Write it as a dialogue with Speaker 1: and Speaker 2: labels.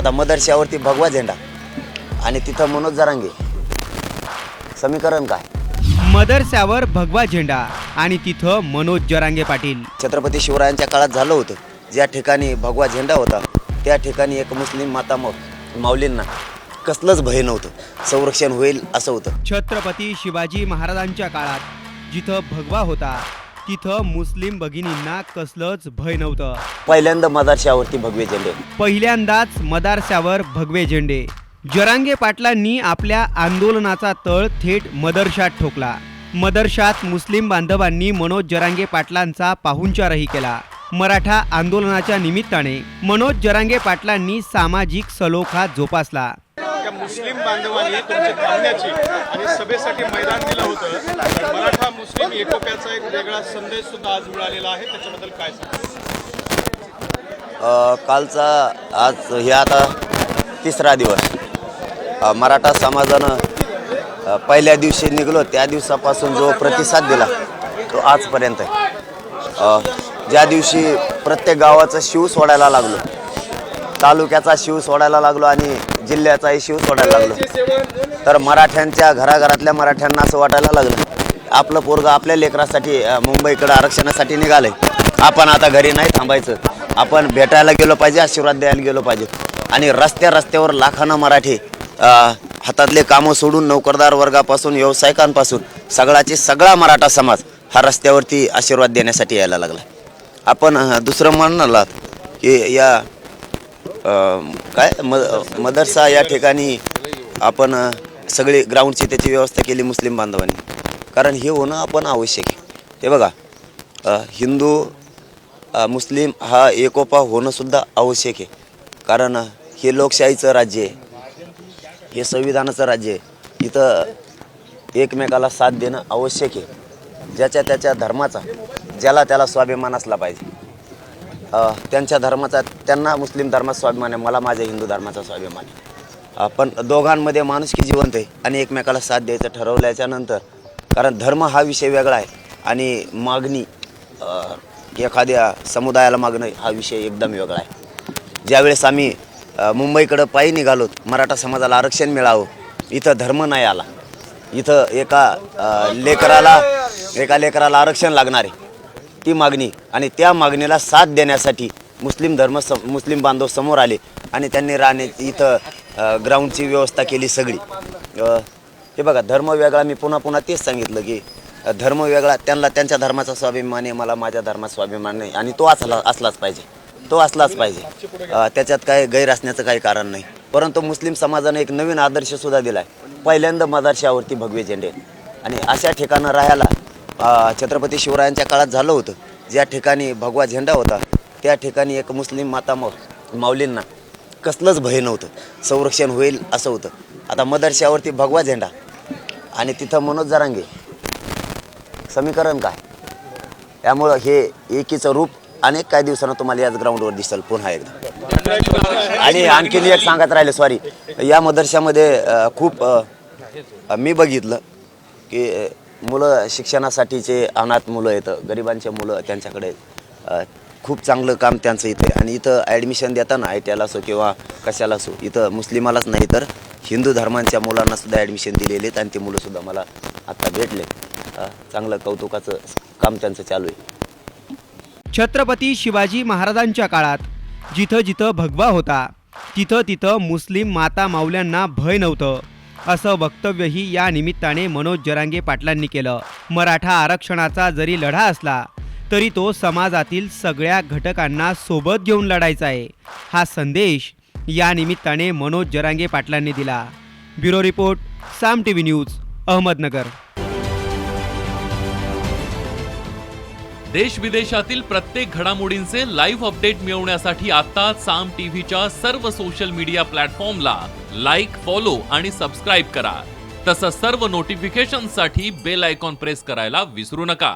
Speaker 1: आता मदरशावरती भगवा झेंडा आणि तिथं मनोज जरांगे, समीकरण काय?
Speaker 2: मदरशावर भगवा झेंडा आणि तिथं मनोज जरांगे पाटील।
Speaker 1: छत्रपती शिवरायांच्या काळात झालं होतं, ज्या ठिकाणी भगवा झेंडा होता त्या ठिकाणी एक मुस्लिम माता माऊलींना कसलंच भय नव्हतं, संरक्षण होईल असं होतं।
Speaker 2: छत्रपती शिवाजी महाराजांच्या काळात जिथं भगवा होता तिथं मुस्लिम भगिनींना कसलंच भय नव्हतं।
Speaker 1: पहिल्यांदा मदरशावरती भगवे झेंडे,
Speaker 2: पहिल्यांदाच मदरशावर भगवे झेंडे। जरांगे पाटलांनी आपल्या आंदोलनाचा तळ थेट मदरशात ठोकला। मदरशात मुस्लिम बांधवांनी मनोज जरांगे पाटलांचा पाहुणचारही केला। मराठा आंदोलनाच्या निमित्ताने मनोज जरांगे पाटलांनी सामाजिक सलोखा जोपासला।
Speaker 3: त्या मुस्लिम बांधवांनी तुमच्या थांबण्याची आणि सभेसाठी मैदान दिलं होतं। मराठा मुस्लिम एकोप्याचा एक वेगळा संदेश सुद्धा आज मिळालेला आहे, त्याच्याबद्दल काय सांगा?
Speaker 1: कालचा आज हे आता तिसरा दिवस। मराठा समाजानं पहिल्या दिवशी निघलो त्या दिवसापासून जो प्रतिसाद दिला तो आजपर्यंत आहे। ज्या दिवशी प्रत्येक गावाचा शिव सोडायला लागलो, तालुक्याचा शिव सोडायला लागलो आणि जिल्ह्याचाही शिव सोडायला लागलो, तर मराठ्यांच्या घराघरातल्या मराठ्यांना असं वाटायला लागलं आपलं पोरगं आपल्या लेकरासाठी मुंबईकडे आरक्षणासाठी निघालंय, आपण आता घरी नाही थांबायचं, आपण भेटायला गेलो पाहिजे, आशीर्वाद द्यायला गेलो पाहिजे। आणि रस्त्यावर लाखांना मराठी हातातले कामं सोडून नोकरदार वर्गापासून व्यावसायिकांपासून सगळा मराठा समाज हा रस्त्यावरती आशीर्वाद देण्यासाठी यायला लागला। आपण दुसरं म्हणाला की या मदरसा या ठिकाणी आपण सगळी ग्राउंडची त्याची व्यवस्था केली मुस्लिम बांधवांनी, कारण हे होणं आपण आवश्यक आहे। ते बघा, हिंदू मुस्लिम हा एकोपा होणं सुद्धा आवश्यक आहे, कारण हे लोकशाहीचं राज्य आहे, हे संविधानाचं राज्य आहे। इथं एकमेकाला साथ देणं आवश्यक आहे। ज्याच्या त्याच्या धर्माचा ज्याला त्याला स्वाभिमान असला पाहिजे। त्यांच्या धर्माचा त्यांना मुस्लिम धर्माचा स्वाभिमान आहे, मला माझ्या हिंदू धर्माचा स्वाभिमान आहे। पण दोघांमध्ये माणुसकी जिवंत आहे आणि एकमेकाला साथ द्यायचं ठरवल्याच्या नंतर, कारण धर्म हा विषय वेगळा आहे आणि मागणी एखाद्या समुदायाला मागणं हा विषय एकदम वेगळा आहे। ज्यावेळेस आम्ही मुंबईकडं पायी निघालो, मराठा समाजाला आरक्षण मिळावं, इथं धर्म नाही आला, इथं एका लेकराला आरक्षण लागणार आहे ती मागणी, आणि त्या मागणीला साथ देण्यासाठी मुस्लिम बांधव समोर आले आणि त्यांनी राहण्याची इथं ग्राउंडची व्यवस्था केली सगळी। हे बघा, धर्म वेगळा, मी पुन्हा तेच सांगितलं की धर्म वेगळा, त्यांना त्यांच्या धर्माचा स्वाभिमान आहे, मला माझ्या धर्माचा स्वाभिमान नाही, आणि तो असलाच पाहिजे, त्याच्यात काय गैर असण्याचं काही कारण नाही। परंतु मुस्लिम समाजाने एक नवीन आदर्शसुद्धा दिला आहे, पहिल्यांदा मदरशावरती भगवे झेंडे, आणि अशा ठिकाणं राहायला छत्रपती शिवरायांच्या काळात झालं होतं, ज्या ठिकाणी भगवा झेंडा होता त्या ठिकाणी एक मुस्लिम माता माऊलींना कसलंच भय नव्हतं, संरक्षण होईल असं होतं। आता मदरशावरती भगवा झेंडा आणि तिथं मनोज जरांगे, समीकरण काय? त्यामुळं हे एकीचं रूप अनेक काही दिवसांना तुम्हाला याच ग्राउंडवर दिसेल पुन्हा एकदा। आणि आणखीन एक सांगत राहिले, सॉरी, या मदरशामध्ये खूप मी बघितलं की मुलं शिक्षणासाठीचे अनाथ मुलं येतं, गरिबांचे मुलं, त्यांच्याकडे खूप चांगलं काम त्यांचं इथे, आणि इथं ॲडमिशन देताना ITIला असो किंवा कशाला असो, इथं मुस्लिमालाच नाही तर हिंदू धर्मांच्या मुलांना सुद्धा ॲडमिशन दिलेले आहेत, आणि ते मुलंसुद्धा मला आत्ता भेटले। चांगलं कौतुकाचं काम त्यांचं चालू आहे।
Speaker 2: छत्रपती शिवाजी महाराजांच्या काळात जिथं भगवा होता तिथं मुस्लिम माता माऊल्यांना भय नव्हतं, असं वक्तव्यही या निमित्ताने मनोज जरांगे पाटलांनी केलं। मराठा आरक्षणाचा जरी लढा असला तरी तो समाजातील सगळ्या घटकांना सोबत घेऊन लढायचा आहे, हा संदेश या निमित्ताने मनोज जरांगे पाटलांनी दिला। ब्युरो रिपोर्ट, साम TV न्यूज, अहमदनगर।
Speaker 4: देश विदेशातील प्रत्येक घडामोडींचे लाईव्ह अपडेट मिळवण्यासाठी आता साम टीव्हीच्या सर्व सोशल मीडिया प्लॅटफॉर्मला लाईक, फॉलो आणि सबस्क्राईब करा। तसंच सर्व नोटिफिकेशनसाठी बेल आयकॉन प्रेस करायला विसरू नका।